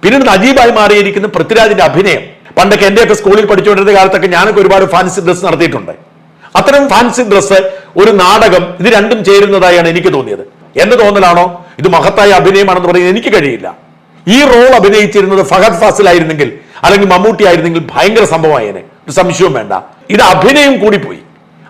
പിന്നീട് നജീബായി മാറിയിരിക്കുന്ന പൃഥ്വിരാജിന്റെ അഭിനയം. പണ്ടൊക്കെ എന്റെയൊക്കെ സ്കൂളിൽ പഠിച്ചുകൊണ്ടിരുന്ന കാലത്തൊക്കെ ഞാനൊക്കെ ഒരുപാട് ഫാൻസി ഡ്രസ് നടത്തിയിട്ടുണ്ട്. അത്തരം ഫാൻസി ഡ്രസ്, ഒരു നാടകം, ഇത് രണ്ടും ചേരുന്നതായാണ് എനിക്ക് തോന്നിയത്. എന്റെ തോന്നലാണോ ഇത് മഹത്തായ അഭിനയമാണെന്ന് പറയുന്നത് എനിക്ക് കഴിയില്ല. ഈ റോൾ അഭിനയിച്ചിരുന്നത് ഫഹദ് ഫാസിൽ ആയിരുന്നെങ്കിൽ, അല്ലെങ്കിൽ മമ്മൂട്ടി ആയിരുന്നെങ്കിൽ ഭയങ്കര സംഭവമായേനെ, ഒരു സംശയവും വേണ്ട. ഇത് അഭിനയം കൂടി പോയി,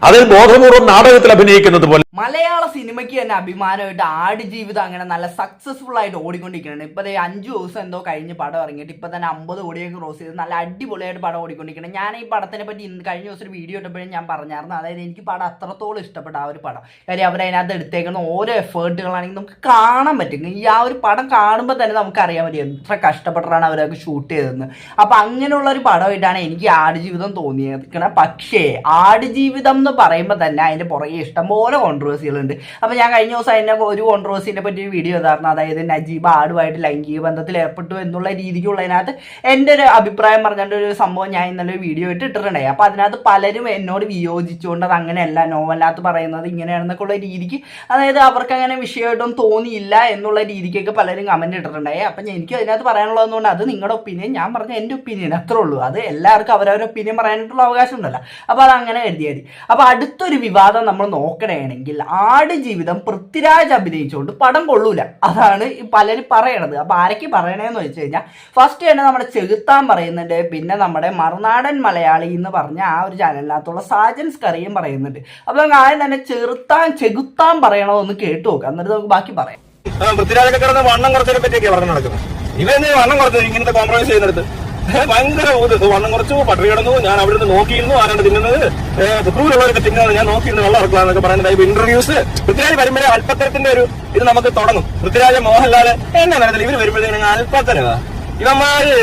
അതായത് ബോധപൂർവ്വം നാടകത്തിൽ അഭിനയിക്കുന്നത് പോലെ. മലയാള സിനിമയ്ക്ക് തന്നെ അഭിമാനമായിട്ട് ആടുജീവിതം അങ്ങനെ നല്ല സക്സസ്ഫുൾ ആയിട്ട് ഓടിക്കൊണ്ടിരിക്കുകയാണ്. ഇപ്പൊ 5 ദിവസം എന്തോ കഴിഞ്ഞ് പടം ഇറങ്ങിയിട്ട് ഇപ്പൊ തന്നെ 50 കോടിയൊക്കെ ക്രോസ് ചെയ്ത് നല്ല അടിപൊളിയായിട്ട് പടം ഓടിക്കൊണ്ടിരിക്കണം. ഞാൻ ഈ പടത്തിനെ പറ്റി കഴിഞ്ഞ ദിവസം ഒരു വീഡിയോ ഇട്ടപ്പോഴും ഞാൻ പറഞ്ഞായിരുന്നു, അതായത് എനിക്ക് പടം അത്രത്തോളം ഇഷ്ടപ്പെട്ട ആ ഒരു പടം. കാര്യം അവരതിനകത്ത് എടുത്തേക്കുന്ന ഓരോ എഫേർട്ടുകളാണെങ്കിൽ നമുക്ക് കാണാൻ പറ്റും. ഈ ആ ഒരു പടം കാണുമ്പോൾ തന്നെ നമുക്ക് അറിയാൻ പറ്റും എത്ര കഷ്ടപ്പെട്ടാണ് അവരൊക്കെ ഷൂട്ട് ചെയ്തതെന്ന്. അപ്പൊ അങ്ങനെയുള്ള ഒരു പടമായിട്ടാണ് എനിക്ക് ആടുജീവിതം തോന്നിയത്. പക്ഷേ ആടുജീവിതം എന്ന് പറയുമ്പോൾ തന്നെ അതിന്റെ പുറകെ ഇഷ്ടംപോലെ കോൺട്രവേഴ്സികളുണ്ട്. അപ്പോൾ ഞാൻ കഴിഞ്ഞ ദിവസം അതിനെ ഒരു കോൺട്രവേഴ്സിനെ പറ്റി ഒരു വീഡിയോ ചെയ്തായിരുന്നു. അതായത് നജീബ് ആടുമായിട്ട് ലൈംഗിക ബന്ധത്തിൽ ഏർപ്പെട്ടു എന്നുള്ള രീതിക്കുള്ളതിനകത്ത് എൻ്റെ ഒരു അഭിപ്രായം പറഞ്ഞിട്ട് ഒരു സംഭവം ഞാൻ ഇന്നലെ ഒരു വീഡിയോ ഇട്ടിട്ടുണ്ടായി. അപ്പോൾ അതിനകത്ത് പലരും എന്നോട് വിയോജിച്ചുകൊണ്ട് അത് അങ്ങനെയല്ല, നോവലിനകത്ത് പറയുന്നത് ഇങ്ങനെയാണെന്നൊക്കെ ഉള്ള രീതിക്ക്, അതായത് അവർക്ക് അങ്ങനെ വിഷയമായിട്ടൊന്നും തോന്നിയില്ല എന്നുള്ള രീതിക്കൊക്കെ പലരും കമൻറ്റ് ഇട്ടിട്ടുണ്ടായി. അപ്പം എനിക്ക് അതിനകത്ത് പറയാനുള്ളതെന്നുകൊണ്ട് അത് നിങ്ങളുടെ ഒപ്പീനിയൻ, ഞാൻ പറഞ്ഞ എൻ്റെ ഒപ്പീനിയൻ അത്രേ ഉള്ളൂ. അത് എല്ലാവർക്കും അവരവരുടെ ഒപ്പീനിയൻ പറയാനായിട്ടുള്ള അവകാശം ഉണ്ടല്ലോ. അപ്പോൾ അത് അങ്ങനെ എഴുതിയാൽ മതി. അപ്പോൾ അടുത്തൊരു വിവാദം നമ്മൾ നോക്കണമെങ്കിൽ ആടുജീവിതം പൃഥ്വിരാജ് അഭിനയിച്ചുകൊണ്ട് പടം കൊള്ളൂല, അതാണ് പലരും പറയണത്. അപ്പോൾ ആരൊക്കെ പറയണേന്ന് വെച്ച് കഴിഞ്ഞാൽ ഫസ്റ്റ് തന്നെ നമ്മുടെ ചെകുത്താൻ പറയുന്നുണ്ട്, പിന്നെ നമ്മുടെ മറുനാടൻ മലയാളി എന്ന് പറഞ്ഞ ആ ഒരു ചാനലിനകത്തുള്ള സാജൻസ് കറിയും പറയുന്നുണ്ട്. അപ്പോൾ നമുക്ക് ആദ്യം തന്നെ ചെകുത്താൻ പറയണമെന്ന് കേട്ടു നോക്കാം, എന്നിട്ട് നമുക്ക് ബാക്കി പറയാം. പൃഥ്വിരാജൊക്കെ കിടന്ന് വണ്ണം കുറച്ചതിനെ പറ്റിയൊക്കെ പറഞ്ഞു നടക്കുന്നത്. ഇവന്ന് വണ്ണം കുറച്ചത് ഇങ്ങനത്തെ കോംപ്രമൈസ് ചെയ്യുന്നിടത്ത് ഭയങ്കര വണ്ണം കുറച്ചു, പട്ടറി കിടന്നു, ഞാൻ അവിടുന്ന് നോക്കിയിരുന്നു, ആരാണ് തിന്നുന്നത്, പുത്തൂരുള്ളവരൊക്കെ തിന്നുന്നത് ഞാൻ നോക്കിയിരുന്നു, വെള്ളം ഇറക്കലാന്നൊക്കെ പറയുന്നത് ഇന്റർവ്യൂസ്. പൃഥ്വിരാജ് വരുമ്പോഴേ അല്പത്തരത്തിന്റെ ഒരു ഇത് നമുക്ക് തുടങ്ങും. പൃഥ്വിരാജ് മോഹൻലാല് എന്നാ പറയുന്നത്, ഇവര് വരുമ്പോഴത്തേക്ക് അല്പത്തരവാ. ഇവന്മാര്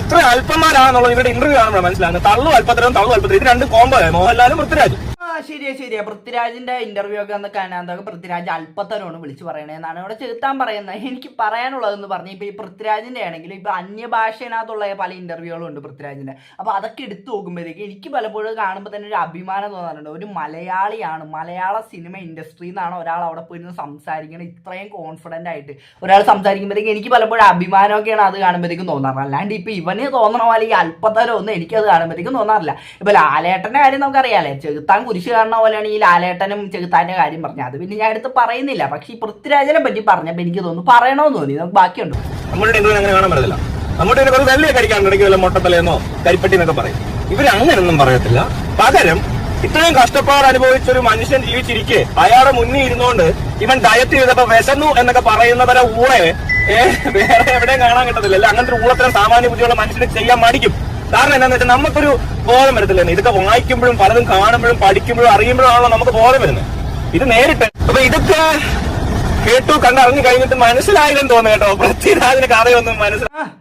ഇത്ര അല്പന്മാരാണെന്നുള്ളത് ഇവരുടെ ഇന്റർവ്യൂ കാണുമ്പോൾ മനസ്സിലാകുന്നത്. തള്ളു അല്പത്തരം, തള്ളു അല്പത്തരം, ഇത് രണ്ട് കോംബോ മോഹൻലാലും പൃഥ്വിരാജും. ശരിയാ പൃഥ്വിരാജിന്റെ ഇന്റർവ്യൂ ഒക്കെ ഒന്ന് കാണാൻ പൃഥ്വിരാജ് അല്പത്തരമാണ് വിളിച്ചു പറയണതെന്നാണ് ഇവിടെ ചെറുത്താൻ പറയുന്നത്. എനിക്ക് പറയാനുള്ളതെന്ന് പറഞ്ഞാൽ ഇപ്പൊ ഈ പൃഥ്വിരാജിന്റെ ആണെങ്കിൽ ഇപ്പൊ അന്യഭാഷേനകത്തുള്ള പല ഇന്റർവ്യൂകളും ഉണ്ട് പൃഥ്വിരാജിന്റെ. അപ്പൊ അതൊക്കെ എടുത്തു നോക്കുമ്പോഴത്തേക്ക് എനിക്ക് പലപ്പോഴും കാണുമ്പോൾ തന്നെ ഒരു അഭിമാനം തോന്നാറുണ്ട്. ഒരു മലയാളിയാണ്, മലയാള സിനിമ ഇൻഡസ്ട്രിയിൽ നിന്നാണ് ഒരാൾ അവിടെ പോയിരുന്ന് സംസാരിക്കുന്നത് ഇത്രയും കോൺഫിഡന്റ് ആയിട്ട് ഒരാൾ സംസാരിക്കുമ്പോഴത്തേക്ക് എനിക്ക് പലപ്പോഴും അഭിമാനമൊക്കെയാണ് അത് കാണുമ്പോഴത്തേക്കും തോന്നാറ്. അല്ലാണ്ട് ഇപ്പൊ ഇവന് തോന്നണ പോലെ ഈ അല്പത്തരം ഒന്നും എനിക്കത് കാണുമ്പോഴത്തേക്കും തോന്നാറില്ല. ഇപ്പൊ ലാലേട്ടന്റെ കാര്യം നമുക്കറിയാലേ, ചെകുത്താൻ കുരിശ് കാണുന്ന പോലെയാണ് ഈ ലാലേട്ടനും ചെകുത്താന്റെ കാര്യം പറഞ്ഞത്. അത് പിന്നെ ഞാൻ എടുത്ത് പറയുന്നില്ല. പക്ഷെ ഈ പൃഥ്വിരാജിനെ പറ്റി പറഞ്ഞപ്പോൾ എനിക്ക് തോന്നുന്നു പറയണമെന്ന് തോന്നി. നമുക്ക് ബാക്കിയുണ്ട്. നമ്മുടെ അങ്ങനെ കാണാൻ പറ്റില്ല. നമ്മുടെ കുറച്ച് വെള്ളിയെ കഴിക്കാനുണ്ടെങ്കിൽ വല്ല മുട്ടത്തലേന്നോ കരിപ്പട്ടി എന്നൊക്കെ പറയും. ഇവര് അങ്ങനെയൊന്നും പറയത്തില്ല. പകരം ഇത്രയും കഷ്ടപ്പാട് അനുഭവിച്ചൊരു മനുഷ്യൻ ജീവിച്ചിരിക്കെ അയാളുടെ മുന്നിൽ ഇരുന്നുകൊണ്ട് ഇവൻ ഡയറ്റ് ചെയ്തപ്പോ വിശന്നു എന്നൊക്കെ പറയുന്നവരെ ഊളെ വേറെ എവിടെയും കാണാൻ കിട്ടത്തില്ല. അല്ല, അങ്ങനത്തെ ഒരു ഊളത്തരം സാമാന്യ ബുദ്ധിയുള്ള മനുഷ്യനെ ചെയ്യാൻ മടിക്കും. കാരണം എന്താണെന്ന് വെച്ചാൽ നമുക്കൊരു ബോധം വരത്തില്ല. ഇതൊക്കെ വായിക്കുമ്പോഴും പലതും കാണുമ്പോഴും പഠിക്കുമ്പോഴും അറിയുമ്പോഴാണല്ലോ നമുക്ക് ബോധം വരുന്നത്. ഇത് നേരിട്ട് അപ്പൊ ഇതൊക്കെ കേട്ടു കണ്ടറിഞ്ഞു കഴിഞ്ഞിട്ട് മനസ്സിലായില്ലെന്ന് തോന്നുന്നു കേട്ടോ. പൃഥ്വിരാജിന് കഥയൊന്നും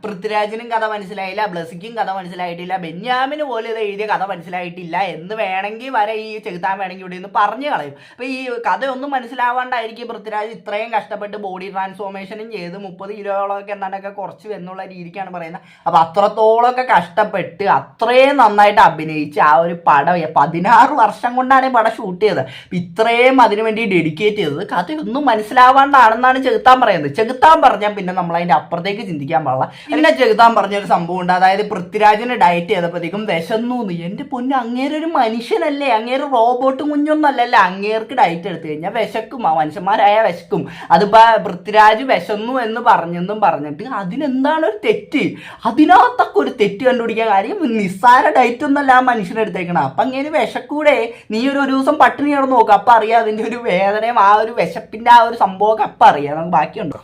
പൃഥ്വിരാജിനും കഥ മനസ്സിലായില്ല, ബ്ലസിക്കും കഥ മനസ്സിലായിട്ടില്ല, ബെന്യാമിന് പോലും ഇത് എഴുതിയ കഥ മനസ്സിലായിട്ടില്ല എന്ന് വേണമെങ്കിൽ വരെ ഈ ചെകുത്താൻ വേണമെങ്കിൽ ഇവിടെ നിന്ന് പറഞ്ഞു കളയും. അപ്പൊ ഈ കഥയൊന്നും മനസ്സിലാവാണ്ടായിരിക്കും പൃഥ്വിരാജ് ഇത്രയും കഷ്ടപ്പെട്ട് ബോഡി ട്രാൻസ്ഫോർമേഷനും ചെയ്ത് 30 കിലോകളൊക്കെ എന്താണ്ടൊക്കെ കുറച്ച് എന്നുള്ള രീതിക്കാണ് പറയുന്നത്. അപ്പൊ അത്രത്തോളമൊക്കെ കഷ്ടപ്പെട്ട് അത്രയും നന്നായിട്ട് അഭിനയിച്ച് ആ ഒരു പടം 16 വർഷം കൊണ്ടാണ് ഈ പടം ഷൂട്ട് ചെയ്തത്. ഇത്രയും അതിനു വേണ്ടി ഡെഡിക്കേറ്റ് ചെയ്തത് കഥയൊന്നും മനസ്സിലാവാണ്ടാണെന്നാണ് ചെകുത്താൻ പറയുന്നത്. ചെകുത്താൻ പറഞ്ഞാൽ പിന്നെ നമ്മൾ അതിന്റെ അപ്പുറത്തേക്ക് ചിന്തിക്കാൻ പാടില്ല. എന്നെ ചെകുത്താൻ പറഞ്ഞൊരു സംഭവം ഉണ്ട്. അതായത് പൃഥ്വിരാജിന് ഡയറ്റ് ചെയ്തപ്പോഴത്തേക്കും വിശന്നു. എന്റെ പൊന്ന്, അങ്ങേരൊരു മനുഷ്യനല്ലേ, അങ്ങേര് റോബോട്ട് കുഞ്ഞൊന്നല്ലല്ലോ. അങ്ങേർക്ക് ഡയറ്റ് എടുത്തു കഴിഞ്ഞാൽ വിശക്കും, മനുഷ്യന്മാരായ വിശക്കും. അതിപ്പോ പൃഥ്വിരാജ് വിശന്നു എന്ന് പറഞ്ഞെന്നും പറഞ്ഞിട്ട് അതിനെന്താണ് ഒരു തെറ്റ്? അതിനകത്തൊക്കെ ഒരു തെറ്റ് കണ്ടുപിടിക്കാൻ കാര്യം നിസ്സാര ഡയറ്റ് ഒന്നല്ല ആ മനുഷ്യനെടുത്തേക്കണം. അപ്പൊ അങ്ങേര് വിശക്കൂടെ, നീ ഒരു ദിവസം പട്ടിണി കിടന്ന് നോക്കുക, അപ്പൊ അറിയാം അതിന്റെ ഒരു വേദനയും ആ ഒരു വിശപ്പിന്റെ ആ ഒരു സംഭവമൊക്കെ അപ്പൊ അറിയാം. നമുക്ക് ബാക്കിയുണ്ടോ?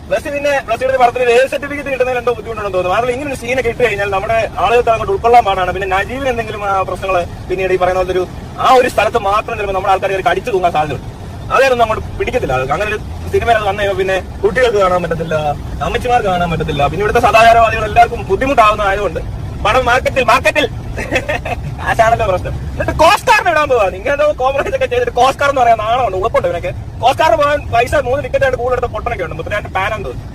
പ്ലസിയുടെ പടത്തിൽ ഏത് സർട്ടിഫിക്കറ്റ് കിട്ടുന്നതിൽ എന്തോ ബുദ്ധിമുട്ടുണ്ടെന്ന് തോന്നുന്നു. കാരണം ഇങ്ങനെ ഒരു സീനൊക്കെ ഇട്ട് കഴിഞ്ഞാൽ നമ്മുടെ ആളുകൾക്ക് അങ്ങോട്ട് ഉൾക്കൊള്ളാൻ പാടാണ്. പിന്നെ നജീവിന് എന്തെങ്കിലും പ്രശ്നങ്ങൾ പിന്നീട് ഈ പറയുന്ന പോലത്തെ ആ ഒരു സ്ഥലത്ത് മാത്രം ചിലപ്പോൾ നമ്മുടെ ആൾക്കാർ കടിച്ചു തൂങ്ങാൻ സാധ്യതയുണ്ട്. അതൊന്നും നമ്മൾ പിടിക്കത്തില്ല. അങ്ങനെ ഒരു സിനിമയിൽ അത് വന്നു പിന്നെ കുട്ടികൾക്ക് കാണാൻ പറ്റത്തില്ല, അമ്മച്ചിമാർക്ക് കാണാൻ പറ്റത്തില്ല. പിന്നെ ഇവിടുത്തെ സദാചാരവാദികൾ എല്ലാവർക്കും ബുദ്ധിമുട്ടാവുന്ന ആയതുകൊണ്ട് പണം മാർക്കറ്റിൽ ആശാണല്ലോ പ്രശ്നം. എന്നിട്ട് കോസ്റ്റാറിന് ഇടാൻ പോവാ. ഇങ്ങനത്തെ കോംപ്രമൈസ് ഒക്കെ ചെയ്തിട്ട് കോസ്റ്റാർ എന്ന് പറയാൻ നാണമുണ്ട്, ഉറപ്പുണ്ട് ഇവനൊക്കെ. കോസ്റ്റാറിന് പോകാൻ പൈസ 3 ടിക്കറ്റായിട്ട് കൂടുതലെടുത്ത പൊട്ടനൊക്കെ ഉണ്ട്. പൃഥ്വിരാജിന്റെ പാനെന്ന് തോന്നുന്നു.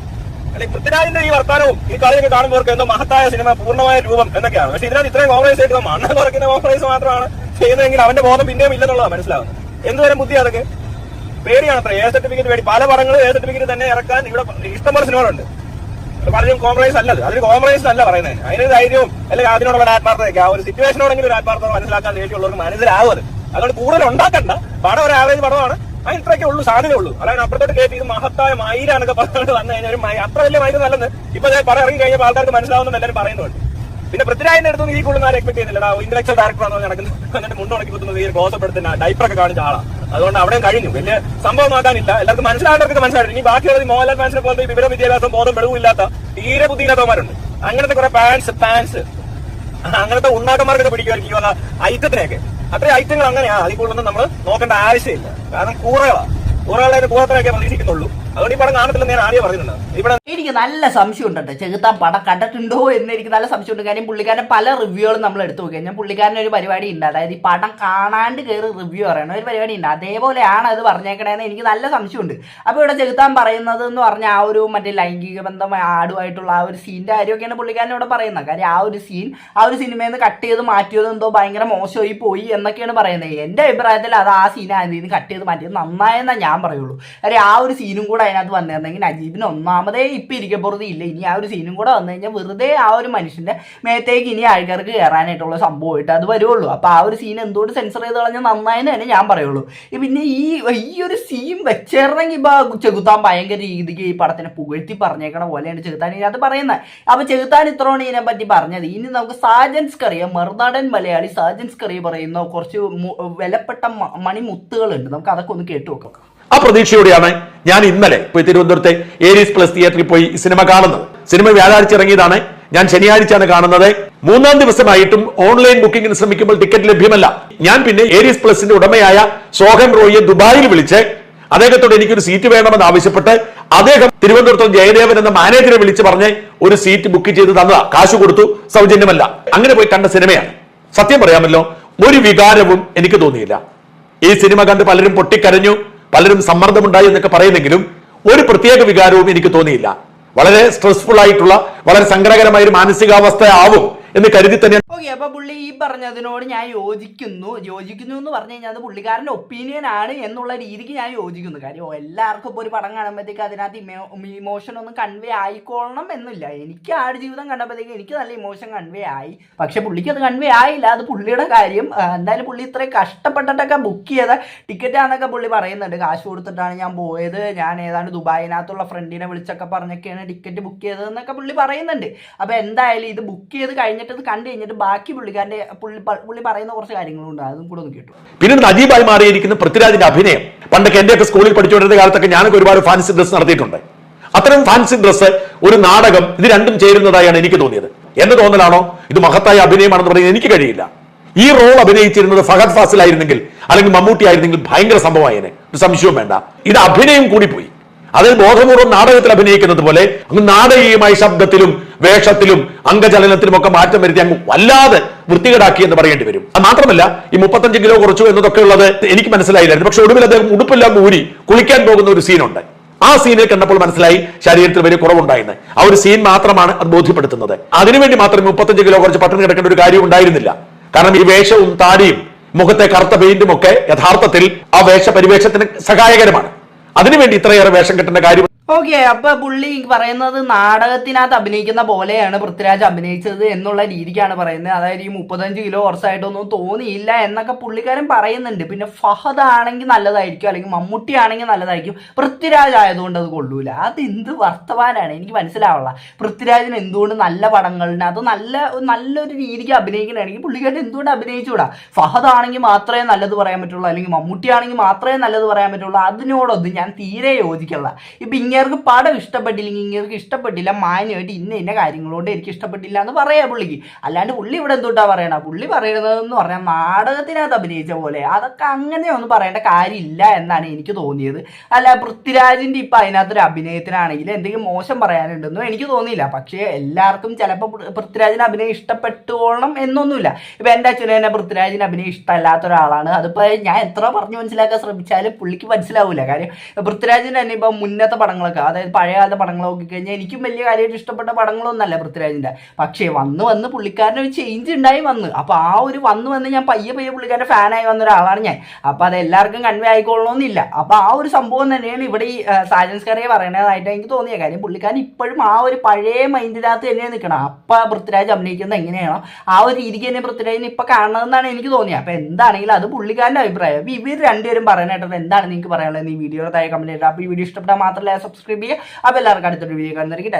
അല്ലെങ്കിൽ പൃഥ്വിരാജിന്റെ ഈ വർത്താനവും ഈ കളിയൊക്കെ കാണുന്നവർക്ക് എന്തോ മഹത്തായ സിനിമ പൂർണ്ണമായ രൂപം എന്നൊക്കെയാണ്. പക്ഷെ ഇതിനകത്ത് ഇത്രയും കോംപ്രമൈസ് ആയിട്ട് മണ്ണ് കുറയ്ക്കുന്ന കോംപ്രമൈസ് മാത്രമാണ് ചെയ്യുന്നതെങ്കിൽ അവന്റെ ബോധം പിന്നെയും ഇല്ലെന്നുള്ളതാണ് മനസ്സിലാവുന്നത്. എന്തുവരെ ബുദ്ധി അതൊക്കെ പേടിയാണ്. അത്ര എ സർട്ടിഫിക്കറ്റ് വേണ്ടി പല പടങ്ങളും എ സർട്ടിഫിക്കറ്റ് തന്നെ ഇറക്കാൻ ഇവിടെ ഇഷ്ടംപോലെ സിനിമകളുണ്ട്. പലരും കോംപ്രമൈസ് അല്ലത്, അതിന് കോംപ്രമൈസ് അല്ല പറയുന്നത്. അതിനൊരു ധൈര്യവും അല്ലെങ്കിൽ അതിനോടുള്ള ആത്മാർത്ഥതയൊക്കെ ആ ഒരു സിറ്റുവേഷനോടെങ്കിലും ഒരു ആത്മാർത്ഥത മനസ്സിലാക്കാൻ വേണ്ടിയുള്ളവർക്ക് മനസ്സിലാവും. അത് അതുകൊണ്ട് കൂടുതൽ ഉണ്ടാക്കണ്ട. പടം ഒരു ആവറേജ് പടമാണ്, അതിന് ഇത്രയൊക്കെ ഉള്ളൂ, സാധ്യത ഉള്ളൂ. അതായത് അപ്പുറത്തോട്ട് കയറ്റി ഇത് മഹത്തായ മൈരാന്നൊക്കെ പറഞ്ഞുകൊണ്ട് വന്നു കഴിഞ്ഞാൽ ഒരു അത്ര വലിയ മൈര് നല്ലെന്ന് ഇപ്പൊ പടം ഇറങ്ങി കഴിഞ്ഞപ്പോൾ ആൾക്കാർക്ക് മനസ്സിലാവുന്ന എല്ലാവരും പറയുന്നുണ്ട്. പിന്നെ പൃഥ്വിരാജിന്റെ അടുത്തൊന്നും ഈ കൂടുതൽ എക്സ്പെക്ട് ചെയ്യുന്നില്ല. ഇന്റലക്ച്വൽ ഡയറക്ടർ ആണെന്ന് നടക്കുന്നത്, എന്നിട്ട് മുണ്ടോണക്കി കുത്തുന്നത് ഈ ബോധപ്പെടുത്തുന്ന ഡൈപ്പറൊക്കെ കാണിച്ച ആളാണ്. അതുകൊണ്ട് അവിടെയും കഴിഞ്ഞു, വലിയ സംഭവം നോക്കാനില്ല. എല്ലാവർക്കും മനസ്സിലാവുന്നവർക്ക് മനസ്സിലായിട്ട് ഇനി ബാക്കിയുള്ളത് മോഹൻലാൽ ഫാൻസിനെ പോലത്തെ വിവര വിദ്യാഭ്യാസം ബോധം വെളിവില്ലാത്ത തീരെ ബുദ്ധിയില്ലാത്തവന്മാരുണ്ട്. അങ്ങനത്തെ കുറെ പാൻസ് അങ്ങനത്തെ ഉണ്ണാക്കന്മാർക്കൊക്കെ പിടിക്കുമായിരിക്കും ഈ വന്ന ഐറ്റത്തിനെയൊക്കെ. അത്രയും ഐറ്റങ്ങൾ അങ്ങനെയാണ്, അതിൽ കൂടുതലൊന്നും നമ്മൾ നോക്കേണ്ട ആവശ്യമില്ല. കാരണം കൂറകളെ കൂറത്രയൊക്കെ പ്രതീക്ഷിക്കുന്നുള്ളൂ. അതുകൊണ്ട് ഈ പടം കാണത്തില്ലെന്ന് ഞാൻ ആദ്യം പറഞ്ഞിട്ടുണ്ട്. ഇവിടെ എനിക്ക് നല്ല സംശയം ഉണ്ട് ചെകുത്താൻ പടം കണ്ടിട്ടുണ്ടോ എന്ന് എനിക്ക് നല്ല സംശയമുണ്ട്. കാര്യം പുള്ളിക്കാരൻ പല റിവ്യൂകളും നമ്മൾ എടുത്തു നോക്കിയാൽ ഞാൻ പുള്ളിക്കാരൻ്റെ ഒരു പരിപാടി ഉണ്ട്, അതായത് ഈ പടം കാണാണ്ട് കയറി റിവ്യൂ പറയണ ഒരു പരിപാടി ഉണ്ട്. അതേപോലെയാണ് അത് പറഞ്ഞേക്കണേന്ന് എനിക്ക് നല്ല സംശയമുണ്ട്. അപ്പോൾ ഇവിടെ ചെകുത്താൻ പറയുന്നത് എന്ന് പറഞ്ഞാൽ ആ ഒരു മറ്റേ ലൈംഗിക ബന്ധം ആടുമായിട്ടുള്ള ആ ഒരു സീൻ്റെ കാര്യമൊക്കെയാണ് പുള്ളിക്കാരൻ ഇവിടെ പറയുന്നത്. കാര്യം ആ ഒരു സിനിമയിൽ നിന്ന് കട്ട് ചെയ്ത് മാറ്റിയത് എന്തോ ഭയങ്കര മോശമായി പോയി എന്നൊക്കെയാണ് പറയുന്നത്. എൻ്റെ അഭിപ്രായത്തിൽ അത് ആ സീൻ അതിൽ നിന്ന് കട്ട് ചെയ്ത് മാറ്റിയത് നന്നായെന്നാണ് ഞാൻ പറയുള്ളൂ. കാര്യം ആ ഒരു സീനും കൂടെ അതിനകത്ത് വന്നിരുന്നെങ്കിൽ നജീബിന് ഒന്നാമതേ ഇപ്പം ഇരിക്കപ്പുറത്ത് ഇല്ല. ഇനി ആ ഒരു സീനും കൂടെ വന്നു കഴിഞ്ഞാൽ വെറുതെ ആ ഒരു മനുഷ്യൻ്റെ മേത്തേക്ക് ഇനി ആൾക്കാർക്ക് കയറാനായിട്ടുള്ള സംഭവമായിട്ട് അത് വരുള്ളൂ. അപ്പോൾ ആ ഒരു സീൻ എന്തുകൊണ്ട് സെൻസർ ചെയ്ത് കളഞ്ഞാൽ നന്നായെന്ന് തന്നെ ഞാൻ പറയുള്ളൂ. പിന്നെ ഈ ഒരു സീൻ വെച്ചേർന്നെങ്കിൽ ഇപ്പോൾ ചെകുത്താൻ ഭയങ്കര രീതിക്ക് ഈ പടത്തിനെ പുകഴ്ത്തി പറഞ്ഞേക്കണ പോലെയാണ് ചെകുത്താൻ ഇതിനകത്ത് പറയുന്നത്. അപ്പോൾ ചെകുത്താൻ ഇത്രയാണ് ഇതിനെ പറ്റി പറഞ്ഞത്. ഇനി നമുക്ക് സാജൻസ് കറിയ മറുനാടൻ മലയാളി സാജൻസ് കറിയ പറയുന്ന കുറച്ച് വിലപ്പെട്ട മണിമുത്തുകളുണ്ട്, നമുക്ക് അതൊക്കെ ഒന്ന് കേട്ടു നോക്കാം. ആ പ്രതീക്ഷയോടെയാണ് ഞാൻ ഇന്നലെ പോയി തിരുവനന്തപുരത്തെ ഏരീസ് പ്ലസ് തിയേറ്ററിൽ പോയി സിനിമ കാണുന്നത്. സിനിമ വ്യാഴാഴ്ച ഇറങ്ങിയതാണ്, ഞാൻ ശനിയാഴ്ചയാണ് കാണുന്നത്. 3-ാം ദിവസമായിട്ടും ഓൺലൈൻ ബുക്കിംഗിന് ശ്രമിക്കുമ്പോൾ ടിക്കറ്റ് ലഭ്യമല്ല. ഞാൻ പിന്നെ ഏരീസ് പ്ലസിന്റെ ഉടമയായ സോഹൻ റോയിയെ ദുബായിൽ വിളിച്ച് അദ്ദേഹത്തോട് എനിക്കൊരു സീറ്റ് വേണമെന്ന് ആവശ്യപ്പെട്ട് അദ്ദേഹം തിരുവനന്തപുരത്ത് ജയദേവൻ എന്ന മാനേജറെ വിളിച്ച് പറഞ്ഞ് ഒരു സീറ്റ് ബുക്ക് ചെയ്ത് തന്നതാ. കാശ് കൊടുത്തു, സൗജന്യമല്ല. അങ്ങനെ പോയി കണ്ട സിനിമയാണ്. സത്യം പറയാമല്ലോ, ഒരു വികാരവും എനിക്ക് തോന്നിയില്ല. ഈ സിനിമ കണ്ട് പലരും പൊട്ടിക്കരഞ്ഞു, പലരും സമ്മർദ്ദമുണ്ടായി എന്നൊക്കെ പറയുന്നെങ്കിലും ഒരു പ്രത്യേക വികാരവും എനിക്ക് തോന്നിയില്ല. വളരെ സ്ട്രെസ്ഫുൾ ആയിട്ടുള്ള വളരെ സങ്കടകരമായ ഒരു മാനസികാവസ്ഥ ആവും എന്ന് കരുതി തന്നെ. ഓക്കെ, അപ്പൊ പുള്ളി ഈ പറഞ്ഞതിനോട് ഞാൻ യോജിക്കുന്നു എന്ന് പറഞ്ഞു കഴിഞ്ഞാൽ അത് പുള്ളിക്കാരൻ്റെ ഒപ്പീനിയൻ ആണ് എന്നുള്ള രീതിക്ക് ഞാൻ യോജിക്കുന്നു. കാര്യം എല്ലാവർക്കും ഇപ്പോൾ ഒരു പടം കാണുമ്പോഴത്തേക്ക് അതിനകത്ത് ഇമോഷൻ ഒന്നും കൺവേ ആയിക്കോളണം എന്നില്ല. എനിക്ക് ആടുജീവിതം കണ്ടപ്പോഴത്തേക്ക് എനിക്ക് നല്ല ഇമോഷൻ കൺവേ ആയി, പക്ഷെ പുള്ളിക്ക് അത് കൺവേ ആയില്ല. അത് പുള്ളിയുടെ കാര്യം. എന്തായാലും പുള്ളി ഇത്രയും കഷ്ടപ്പെട്ടിട്ടൊക്കെ ബുക്ക് ചെയ്ത ടിക്കറ്റാന്നൊക്കെ പുള്ളി പറയുന്നുണ്ട്. കാശ് കൊടുത്തിട്ടാണ് ഞാൻ പോയത്, ഞാൻ ഏതാണ്ട് ദുബായിനകത്തുള്ള ഫ്രണ്ടിനെ വിളിച്ചൊക്കെ പറഞ്ഞൊക്കെയാണ് ടിക്കറ്റ് ബുക്ക് ചെയ്തതെന്നൊക്കെ പുള്ളി പറയുന്നുണ്ട്. അപ്പോൾ എന്തായാലും ഇത് ബുക്ക് ചെയ്ത് കഴിഞ്ഞിട്ട് കണ്ടു കഴിഞ്ഞിട്ട് ബാക്കി പുള്ളി പറയുന്ന കുറച്ച് കാര്യങ്ങളുണ്ട്, അതും കൂടെ ഒന്ന് കേട്ടു. പിന്നെ നജീബായി മാറിയിരിക്കുന്ന പൃഥ്വിരാജിന്റെ അഭിനയം. പണ്ടൊക്കെ എന്റെയൊക്കെ സ്കൂളിൽ പഠിച്ചുകൊണ്ടിരുന്ന കാലത്തൊക്കെ ഞാനൊക്കെ ഒരുപാട് ഫാൻസി ഡ്രസ് നടത്തിയിട്ടുണ്ട്. അത്തരം ഫാൻസി ഡ്രസ്, ഒരു നാടകം, ഇത് രണ്ടും ചേരുന്നതായാണ് എനിക്ക് തോന്നിയത്. എന്റെ തോന്നലാണോ ഇത് മഹത്തായ അഭിനയമാണെന്ന് പറയുന്നത് എനിക്ക് കഴിയില്ല. ഈ റോൾ അഭിനയിച്ചിരുന്നത് ഫഹദ് ഫാസിൽ ആയിരുന്നെങ്കിൽ അല്ലെങ്കിൽ മമ്മൂട്ടി ആയിരുന്നെങ്കിൽ ഭയങ്കര സംഭവമായേനെ, ഒരു സംശയവും വേണ്ട. ഇത് അഭിനയം കൂടി പോയി. അതിൽ ബോധപൂർവ്വം നാടകത്തിൽ അഭിനയിക്കുന്നത് പോലെ അങ്ങ് നാടകീയമായ ശബ്ദത്തിലും വേഷത്തിലും അംഗചലനത്തിലും ഒക്കെ മാറ്റം വരുത്തി അങ്ങ് വല്ലാതെ വൃത്തികേടാക്കി എന്ന് പറയേണ്ടി വരും. അത് മാത്രമല്ല, ഈ 35 കിലോ കുറച്ചു എന്നതൊക്കെ ഉള്ളത് എനിക്ക് മനസ്സിലായില്ലായിരുന്നു. പക്ഷെ ഒടുവിൽ അദ്ദേഹം ഉടുപ്പെല്ലാം ഊരി കുളിക്കാൻ പോകുന്ന ഒരു സീനുണ്ട്. ആ സീനിൽ കണ്ടപ്പോൾ മനസ്സിലായി ശരീരത്തിൽ വലിയ കുറവുണ്ടായിരുന്നു. ആ ഒരു സീൻ മാത്രമാണ് അത് ബോധ്യപ്പെടുത്തുന്നത്. അതിനുവേണ്ടി മാത്രം 35 കിലോ കുറച്ച് പട്ടിണി കിടക്കേണ്ട ഒരു കാര്യം ഉണ്ടായിരുന്നില്ല. കാരണം ഈ വേഷവും താടിയും മുഖത്തെ കറുത്ത പെയിന്റും ഒക്കെ യഥാർത്ഥത്തിൽ ആ വേഷപരിവേഷത്തിന് സഹായകരമാണ്. അതിനുവേണ്ടി ഇത്രയേറെ വേഷം കെട്ടേണ്ട കാര്യം. ഓക്കെ, അപ്പൊ പുള്ളി പറയുന്നത് നാടകത്തിനകത്ത് അഭിനയിക്കുന്ന പോലെയാണ് പൃഥ്വിരാജ് അഭിനയിച്ചത് എന്നുള്ള രീതിക്കാണ് പറയുന്നത്. അതായത് ഈ 35 കിലോ കുറച്ചായിട്ടൊന്നും തോന്നിയില്ല എന്നൊക്കെ പുള്ളിക്കാരൻ പറയുന്നുണ്ട്. പിന്നെ ഫഹദ് ആണെങ്കിൽ നല്ലതായിരിക്കും, അല്ലെങ്കിൽ മമ്മൂട്ടി ആണെങ്കിൽ നല്ലതായിരിക്കും, പൃഥ്വിരാജ് ആയതുകൊണ്ട് അത് കൊള്ളൂല. അത് എന്ത് വർത്തമാനാണ് എനിക്ക് മനസ്സിലാവുള്ള. പൃഥ്വിരാജിന് എന്തുകൊണ്ട് നല്ല പടങ്ങളിന് അത് നല്ലൊരു രീതിക്ക് അഭിനയിക്കണമെങ്കിൽ പുള്ളിക്കാരൻ എന്തുകൊണ്ട് അഭിനയിച്ചുകൂടാ? ഫഹദ് ആണെങ്കിൽ മാത്രമേ നല്ലത് പറയാൻ പറ്റുള്ളൂ, അല്ലെങ്കിൽ മമ്മൂട്ടി ആണെങ്കിൽ മാത്രമേ നല്ലത് പറയാൻ പറ്റുള്ളൂ. അതിനോടൊന്നും ഞാൻ തീരെ യോജിക്കുള്ള. ഇപ്പൊ ഇങ്ങേർക്ക് പടം ഇഷ്ടപ്പെട്ടില്ലെങ്കിൽ ഇങ്ങേർക്ക് ഇഷ്ടപ്പെട്ടില്ല, മാന്യമായിട്ട് ഇന്ന കാര്യങ്ങളോട് എനിക്ക് ഇഷ്ടപ്പെട്ടില്ല എന്ന് പറയാ പുള്ളിക്ക്. അല്ലാണ്ട് പുള്ളി ഇവിടെ എന്തുകൊണ്ടാ പറയണ? പുള്ളി പറയുന്നതെന്ന് പറഞ്ഞാൽ നാടകത്തിനകത്ത് അഭിനയിച്ച പോലെ. അതൊക്കെ അങ്ങനെയൊന്നും പറയേണ്ട കാര്യമില്ല എന്നാണ് എനിക്ക് തോന്നിയത്. അല്ല, പൃഥ്വിരാജിന്റെ ഇപ്പൊ അതിനകത്തൊരു അഭിനയത്തിനാണെങ്കിൽ എന്തെങ്കിലും മോശം പറയാനുണ്ടെന്നും എനിക്ക് തോന്നിയില്ല. പക്ഷേ എല്ലാവർക്കും ചിലപ്പോൾ പൃഥ്വിരാജിന് അഭിനയം ഇഷ്ടപ്പെട്ടുകൊള്ളണം എന്നൊന്നുമില്ല. ഇപ്പൊ എൻ്റെ അച്ഛനും തന്നെ പൃഥ്വിരാജിന് അഭിനയം ഇഷ്ടമല്ലാത്ത ഒരാളാണ്. അതിപ്പോ ഞാൻ എത്ര പറഞ്ഞു മനസ്സിലാക്കാൻ ശ്രമിച്ചാലും പുള്ളിക്ക് മനസ്സിലാവില്ല. കാര്യം പൃഥ്വിരാജിന്റെ തന്നെ ഇപ്പൊ മുന്നത്തെ പടങ്ങൾ പടങ്ങളൊക്കെ, അതായത് പഴയ കാലത്തെ പടങ്ങൾ നോക്കിക്കഴിഞ്ഞാൽ എനിക്കും വലിയ കാര്യമായിട്ട് ഇഷ്ടപ്പെട്ട പടങ്ങളൊന്നല്ല പൃഥ്വിരാജിന്റെ. പക്ഷേ വന്ന് പുള്ളിക്കാരന് ഒരു ചേഞ്ച് ഉണ്ടായി വന്ന്. അപ്പൊ ആ ഒരു വന്ന് ഞാൻ പയ്യെ പുള്ളിക്കാരന്റെ ഫാനായി വന്ന ഒരാളാണ് ഞാൻ. അപ്പൊ അത് എല്ലാവർക്കും കൺവേ ആയിക്കൊള്ളണമെന്നില്ല. അപ്പൊ ആ ഒരു സംഭവം തന്നെയാണ് ഇവിടെ ഈ സാജൻ സ്കറിയ പറയണതായിട്ട് എനിക്ക് തോന്നിയ കാര്യം. പുള്ളിക്കാരൻ ഇപ്പോഴും ആ ഒരു പഴയ മൈൻഡിനകത്ത് തന്നെയാണ് നിൽക്കണം. അപ്പൊ പൃഥ്വിരാജ് അഭിനയിക്കുന്നത് എങ്ങനെയാണോ ആ ഒരു രീതിക്ക് തന്നെ പൃഥ്വിരാജിന് ഇപ്പൊ കാണണമെന്നാണ് എനിക്ക് തോന്നിയത്. അപ്പൊ എന്താണെങ്കിലും അത് പുള്ളിക്കാരന്റെ അഭിപ്രായം. അപ്പൊ ഇവർ രണ്ടുപേരും പറയാനായിട്ട് എന്താണ് നിങ്ങൾക്ക് പറയാനുള്ളത് ഈ വീഡിയോയുടെ താഴെ കമന്റ് ചെയ്യുക. അപ്പൊ ഈ വീഡിയോ ഇഷ്ടപ്പെട്ടാൽ മാത്രമല്ല സബ്സ്ക്രൈബ് ചെയ്യുക. അപ്പൊ എല്ലാവർക്കും അടുത്തൊരു വീഡിയോ കാണുന്നതായിരിക്കും.